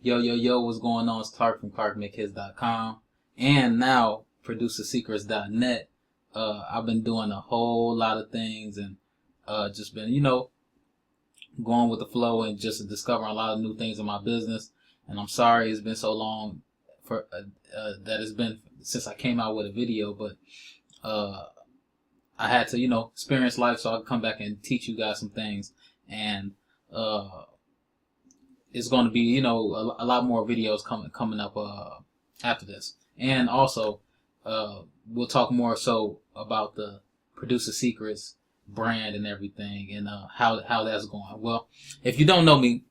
Yo, what's going on? It's Clark from ClarkMakeHits.com and now ProducerSecrets.net. I've been doing a whole lot of things and just been, going with the flow and just discovering a lot of new things in my business. And I'm sorry it's been so long for that it's been since I came out with a video, but I had to, experience life so I could come back and teach you guys some things. And it's going to be, a lot more videos coming up after this. And also, we'll talk more so about the Producer Secrets brand and everything, and how that's going. Well, if you don't know me,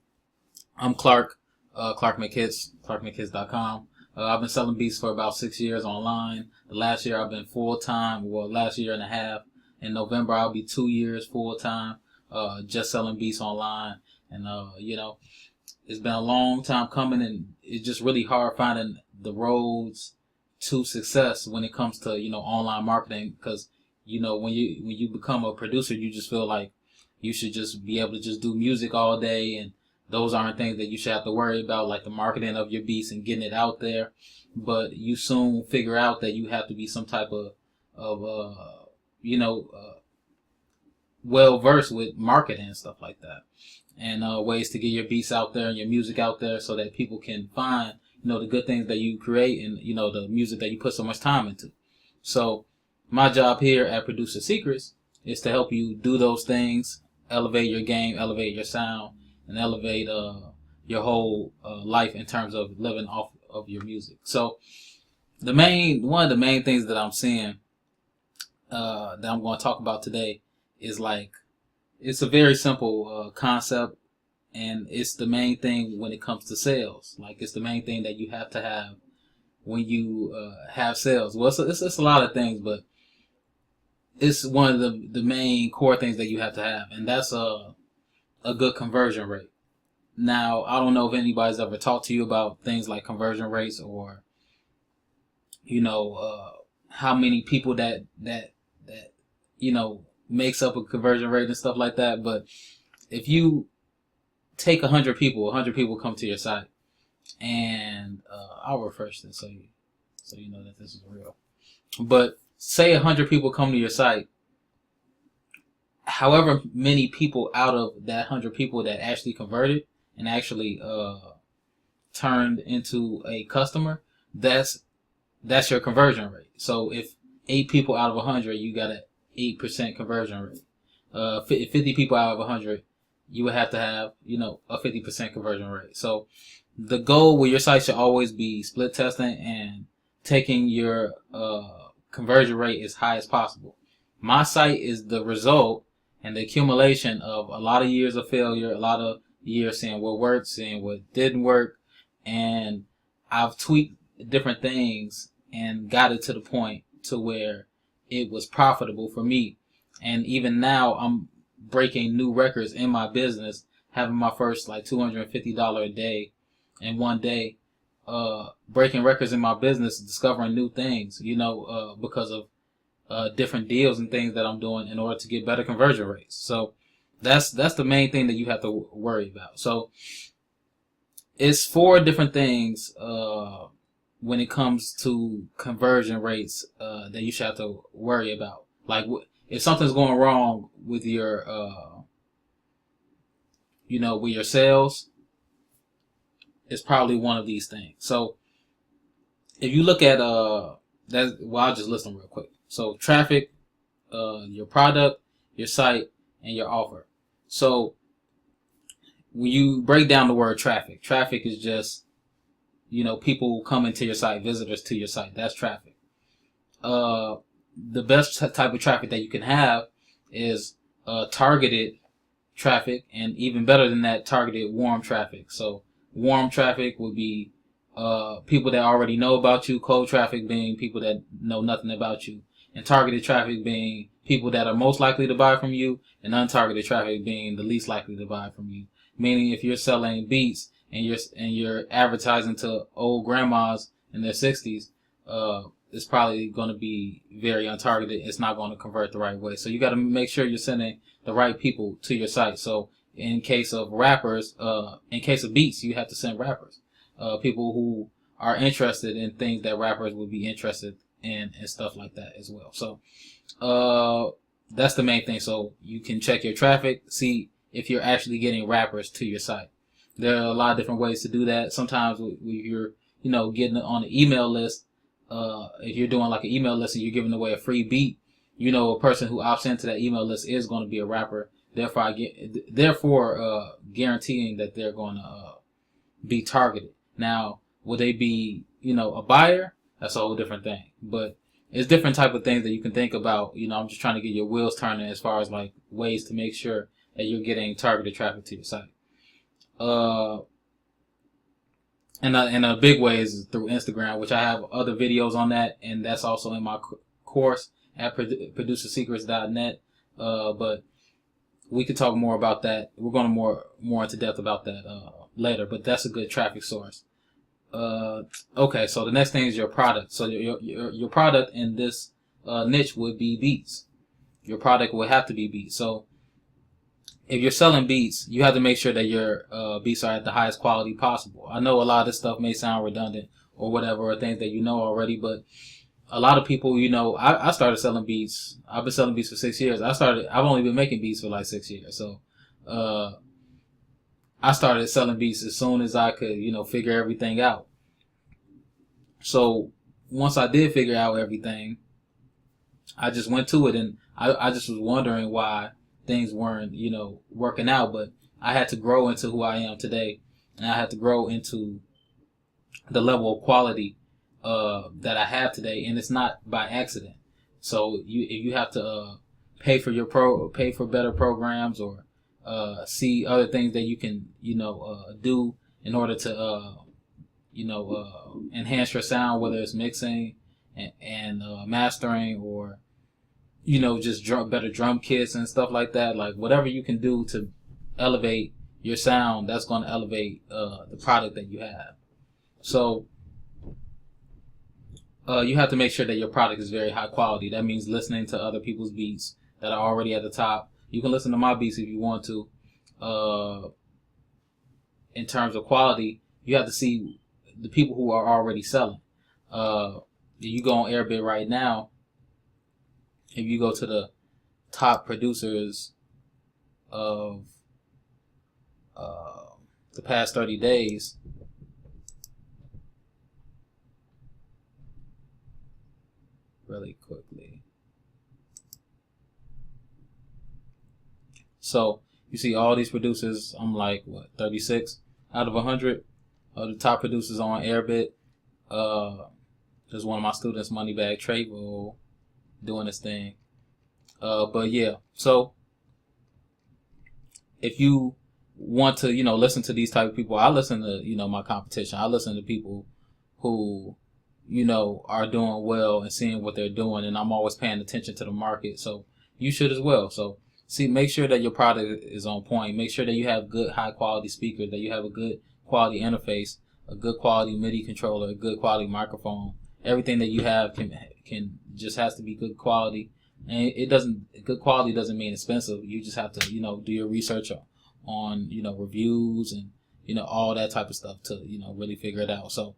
I'm Clark, Clark McHits, ClarkMakeHits.com. I've been selling beats for about 6 years online. The last year I've been full-time, last year and a half. In November I'll be 2 years full-time, just selling beats online. And, it's been a long time coming, and it's just really hard finding the roads to success when it comes to, online marketing. Because, when you become a producer, you just feel like you should just be able to just do music all day, and those aren't things that you should have to worry about, like the marketing of your beats and getting it out there. But you soon figure out that you have to be some type of well versed with marketing and stuff like that, and ways to get your beats out there and your music out there so that people can find the good things that you create and the music that you put so much time into. So my job here at Producer Secrets is to help you do those things, elevate your game, elevate your sound, and elevate your whole life in terms of living off of your music. So one of the main things that I'm seeing that I'm going to talk about today is it's a very simple concept, and it's the main thing when it comes to sales. It's the main thing that you have to have when you have sales. Well, it's a lot of things, but it's one of the main core things that you have to have, and that's a good conversion rate. Now, I don't know if anybody's ever talked to you about things like conversion rates, or how many people that makes up a conversion rate and stuff like that. But if you take 100 people come to your site, and I'll refresh this so you know that this is real. But say 100 people come to your site, however many people out of that 100 people that actually converted and actually turned into a customer, that's your conversion rate. So if 8 people out of 100, you got an 8% conversion rate. 50 people out of 100, you would have to have, a 50% conversion rate. So the goal with your site should always be split testing and taking your conversion rate as high as possible. My site is the result and the accumulation of a lot of years of failure, a lot of years seeing what worked, seeing what didn't work, and I've tweaked different things and got it to the point to where it was profitable for me. And even now I'm breaking new records in my business, having my first $250 a day in one day, breaking records in my business, discovering new things, because of different deals and things that I'm doing in order to get better conversion rates. So that's the main thing that you have to worry about. So it's 4 different things when it comes to conversion rates that you should have to worry about. If something's going wrong with your with your sales, it's probably one of these things. So if you look at I'll just list them real quick. So traffic, your product, your site, and your offer. So when you break down the word traffic is just people coming to your site, visitors to your site. That's traffic. The best type of traffic that you can have is targeted traffic, and even better than that, targeted warm traffic. So warm traffic would be people that already know about you, cold traffic being people that know nothing about you, and targeted traffic being people that are most likely to buy from you, and untargeted traffic being the least likely to buy from you. Meaning, if you're selling beats and you're advertising to old grandmas in their 60s, it's probably going to be very untargeted. It's not going to convert the right way. So you got to make sure you're sending the right people to your site. So in case of rappers, in case of beats, you have to send rappers. people who are interested in things that rappers would be interested in and stuff like that as well. So that's the main thing. So you can check your traffic, see if you're actually getting rappers to your site. There are a lot of different ways to do that. Sometimes if you're, getting on the email list, if you're doing like an email list and you're giving away a free beat, a person who opts into that email list is going to be a rapper. Therefore, guaranteeing that they're going to be targeted. Now, will they be, a buyer? That's a whole different thing. But it's different type of things that you can think about. I'm just trying to get your wheels turning as far as like ways to make sure that you're getting targeted traffic to your site. And a big way is through Instagram, which I have other videos on that, and that's also in my course at producersecrets.net. But we could talk more about that. We're going to more into depth about that later, but that's a good traffic source. Okay, so the next thing is your product. So your product in this niche would be beats. Your product would have to be beats. So if you're selling beats, you have to make sure that your beats are at the highest quality possible. I know a lot of this stuff may sound redundant or whatever, or things that you know already, but a lot of people, I started selling beats. I've been selling beats for 6 years. I've only been making beats for like 6 years. So I started selling beats as soon as I could, figure everything out. So once I did figure out everything, I just went to it, and I just was wondering why things weren't, working out. But I had to grow into who I am today, and I had to grow into the level of quality that I have today, and it's not by accident. So if you have to pay for better programs, or see other things that you can do in order to enhance your sound, whether it's mixing and mastering, or just better drum kits and stuff like that. Like whatever you can do to elevate your sound, that's going to elevate the product that you have. So you have to make sure that your product is very high quality. That means listening to other people's beats that are already at the top. You can listen to my beats if you want to. In terms of quality, you have to see the people who are already selling. You go on Airbit right now. If you go to the top producers of the past 30 days, really quickly. So you see all these producers. I'm like, 36 out of 100 of the top producers on Airbit. There's one of my students, Moneybag Travo, doing this thing. But yeah, so if you want to, listen to these type of people, I listen to, my competition. I listen to people who, are doing well and seeing what they're doing, and I'm always paying attention to the market. So you should as well. So make sure that your product is on point. Make sure that you have good, high quality speakers, that you have a good quality interface, a good quality MIDI controller, a good quality microphone. Everything that you have can just has to be good quality. And good quality doesn't mean expensive. You just have to, do your research on, reviews and, all that type of stuff to, really figure it out. So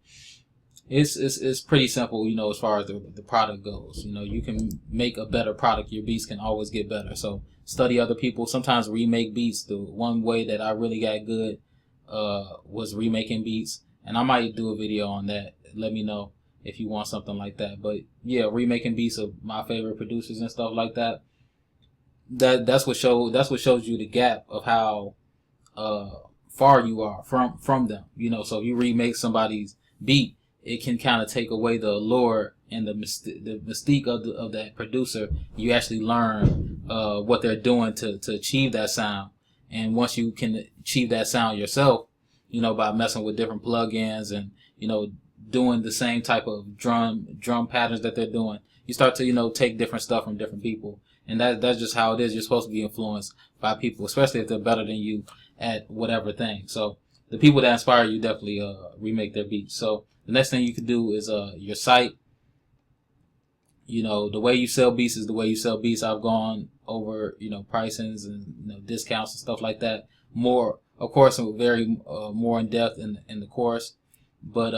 it's pretty simple, as far as the product goes. You can make a better product. Your beats can always get better. So study other people. Sometimes remake beats. The one way that I really got good was remaking beats, and I might do a video on that. Let me know if you want something like that. But yeah, remaking beats of my favorite producers and stuff like that. That's what shows you the gap of how far you are from them. So if you remake somebody's beat, it can kind of take away the allure and the mystique of that producer. You actually learn what they're doing to achieve that sound. And once you can achieve that sound yourself, by messing with different plugins and, doing the same type of drum patterns that they're doing, you start to, take different stuff from different people. And that's just how it is. You're supposed to be influenced by people, especially if they're better than you at whatever thing. So the people that inspire you definitely remake their beats. So the next thing you can do is your site. The way you sell beats is the way you sell beats. I've gone over, pricings and, discounts and stuff like that. More, of course, very more in depth in the course. but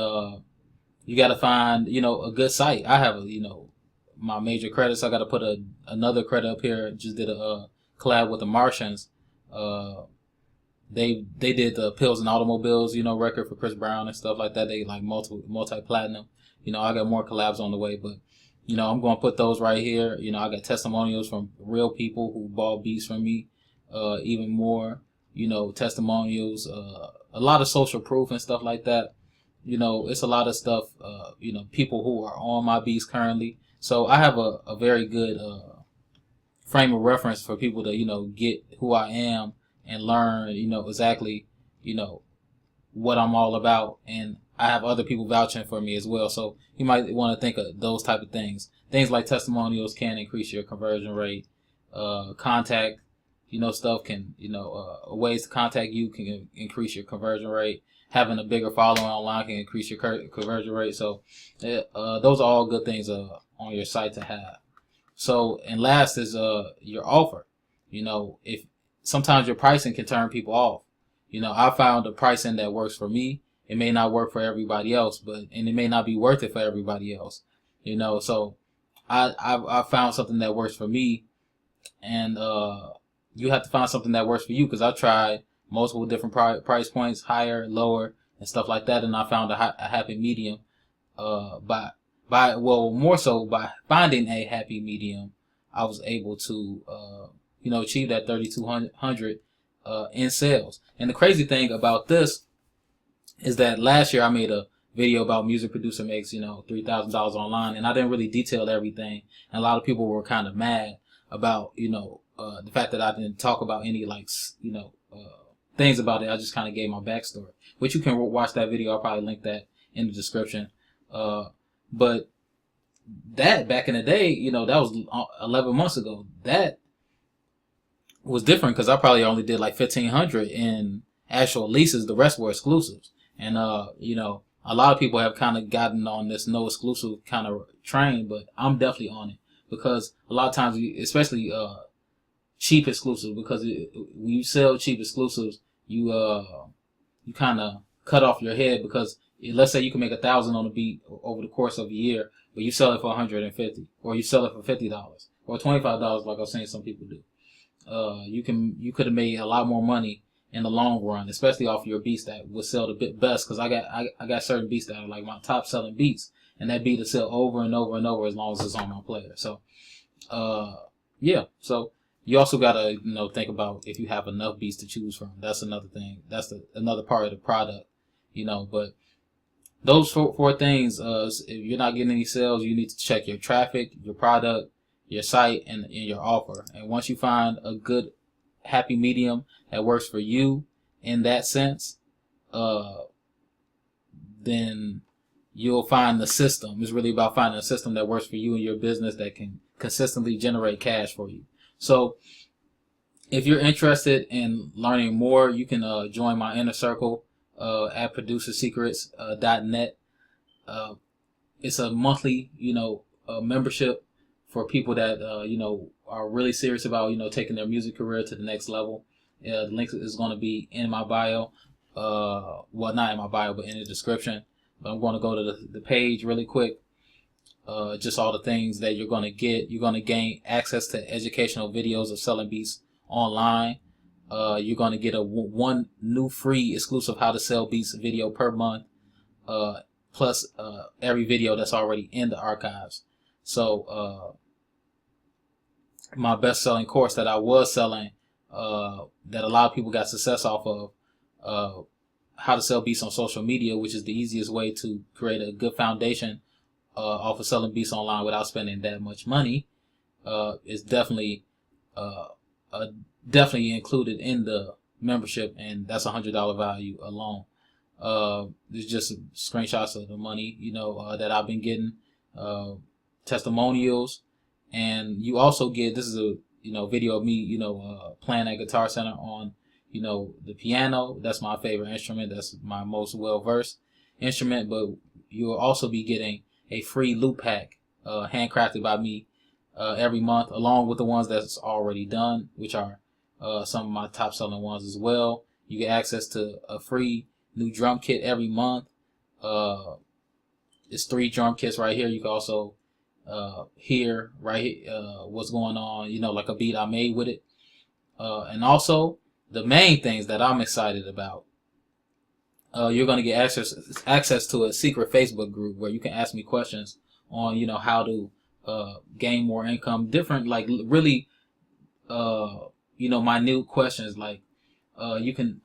you got to find, a good site. I have my major credits. I got to put another credit up here. Just did a collab with the Martians. Uh, they did the Pills and Automobiles, record for Chris Brown and stuff like that. They like multi platinum. I got more collabs on the way, but I'm going to put those right here. I got testimonials from real people who bought beats from me. Even more, testimonials. A lot of social proof and stuff like that. It's a lot of stuff. People who are on my beats currently. So I have a very good frame of reference for people to get who I am and learn exactly what I'm all about, and I have other people vouching for me as well. So you might want to think of those type of things. Things like testimonials can increase your conversion rate. Contact stuff can ways to contact you can increase your conversion rate. Having a bigger following online can increase your conversion rate. So those are all good things on your site to have. So, and last is your offer. If sometimes your pricing can turn people off. I found a pricing that works for me. It may not work for everybody else, and it may not be worth it for everybody else. So I found something that works for me, and you have to find something that works for you, because I tried multiple different price points, higher, lower, and stuff like that, and I found a happy medium more so by finding a happy medium. I was able to achieve that 3,200 in sales. And the crazy thing about this is that last year I made a video about music producer makes $3,000 online, and I didn't really detail everything, and a lot of people were kind of mad about the fact that I didn't talk about any things about it. I just kind of gave my backstory, which you can watch that video. I'll probably link that in the description. But that back in the day, that was 11 months ago. That was different because I probably only did like 1,500 in actual leases. The rest were exclusives. And, a lot of people have kind of gotten on this no exclusive kind of train, but I'm definitely on it, because a lot of times, especially cheap exclusives, because when you sell cheap exclusives, you kind of cut off your head, because let's say you can make 1,000 on a beat over the course of a year, but you sell it for 150, or you sell it for $50 or $25, like I was saying some people do. You could have made a lot more money in the long run, especially off your beats that would sell the best. Because I got certain beats that are like my top selling beats, and that beat will sell over and over and over as long as it's on my player. So, yeah. So you also gotta think about if you have enough beats to choose from. That's another thing. That's another part of the product. But those four things. If you're not getting any sales, you need to check your traffic, your product, your site, and your offer. And once you find a good happy medium that works for you in that sense, then you'll find the system. It's really about finding a system that works for you and your business that can consistently generate cash for you. So if you're interested in learning more, you can join my inner circle at producersecrets.net. It's a monthly, membership for people that are really serious about taking their music career to the next level. The link is going to be in my bio. Well, not in my bio, but in the description. But I'm going to go to the page really quick. Just all the things that you're going to get. You're going to gain access to educational videos of selling beats online. You're going to get one new free exclusive how to sell beats video per month. Plus every video that's already in the archives. So my best-selling course that I was selling, that a lot of people got success off of, how to sell beats on social media, which is the easiest way to create a good foundation off of selling beats online without spending that much money, is definitely included in the membership, and that's $100 value alone. There's just screenshots of the money, that I've been getting, testimonials, and you also get, this is a, video of me, playing at Guitar Center on, the piano. That's my favorite instrument. That's my most well-versed instrument, but you'll also be getting a free loop pack, handcrafted by me, every month, along with the ones that's already done, which are, some of my top selling ones as well. You get access to a free new drum kit every month. It's 3 drum kits right here. You can also hear right here, what's going on, like a beat I made with it. And also the main things that I'm excited about. You're going to get access to a secret Facebook group where you can ask me questions on, how to gain more income, different, like really, minute questions. Like you can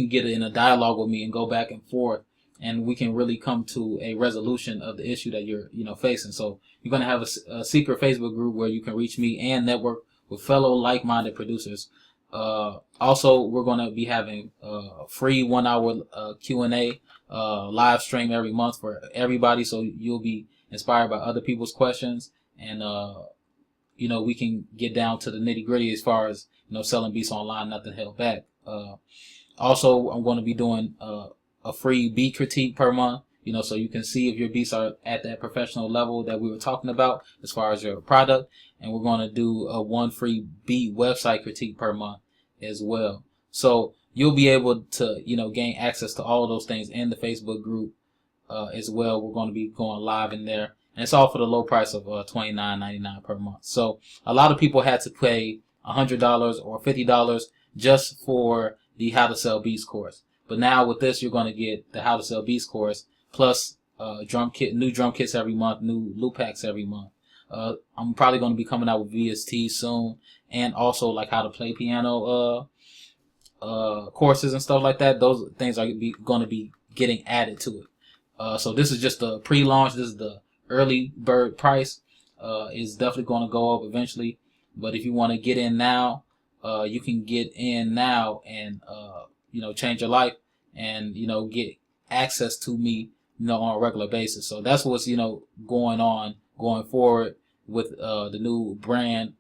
get in a dialogue with me and go back and forth, and we can really come to a resolution of the issue that you're facing. So you're going to have a secret Facebook group where you can reach me and network with fellow like-minded producers. Also, we're going to be having free 1 hour Q&A live stream every month for everybody, so you'll be inspired by other people's questions, and we can get down to the nitty-gritty as far as selling beats online, nothing held back. Also, I'm going to be doing a free beat critique per month, so you can see if your beats are at that professional level that we were talking about as far as your product. And we're going to do a 1 free beat website critique per month as well. So you'll be able to, gain access to all of those things in the Facebook group as well. We're going to be going live in there. And it's all for the low price of $29.99 per month. So a lot of people had to pay $100 or $50 just for the How to Sell Beats course. But now with this, you're going to get the How to Sell Beats course plus new drum kits every month, new loop packs every month. I'm probably going to be coming out with VST soon, and also like how to play piano courses and stuff like that. Those things are going to be getting added to it. So this is just the pre-launch. This is the early bird price. It's definitely going to go up eventually. But if you want to get in now, you can get in now and change your life and get access to me on a regular basis. So that's what's going on going forward with the new brand,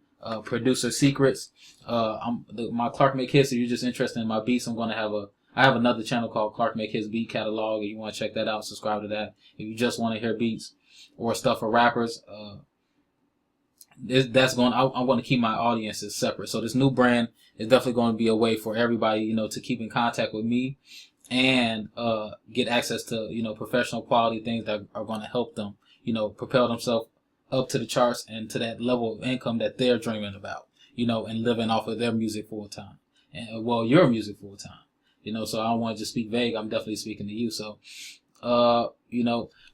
Producer Secrets. My Clark Make Hits. If you're just interested in my beats, I have another channel called Clark Make Hits Beat Catalog. If you want to check that out, subscribe to that. If you just want to hear beats or stuff for rappers, I'm going to keep my audiences separate. So this new brand is definitely going to be a way for everybody, to keep in contact with me and get access to, professional quality things that are going to help them, propel themselves up to the charts and to that level of income that they're dreaming about, and living off of their music full time. And your music full time, so I don't want to just speak vague. I'm definitely speaking to you. So,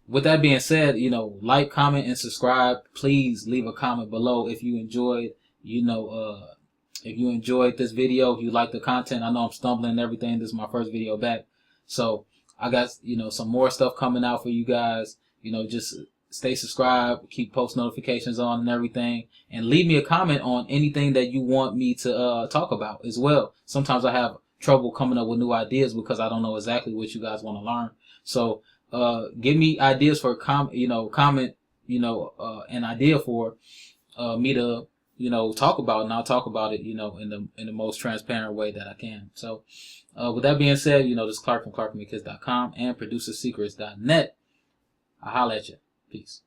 with that being said, like, comment, and subscribe. Please leave a comment below if you enjoyed, if you enjoyed this video, if you like the content. I know I'm stumbling and everything. This is my first video back. So I got, some more stuff coming out for you guys. Just stay subscribed, keep post notifications on and everything. And leave me a comment on anything that you want me to talk about as well. Sometimes I have trouble coming up with new ideas because I don't know exactly what you guys want to learn. So give me ideas for comment, an idea for me to talk about, and I'll talk about it, in the most transparent way that I can. So with that being said, this is Clark from ClarkMakeHits.com and ProducerSecrets.net. I'll holla at you. Peace.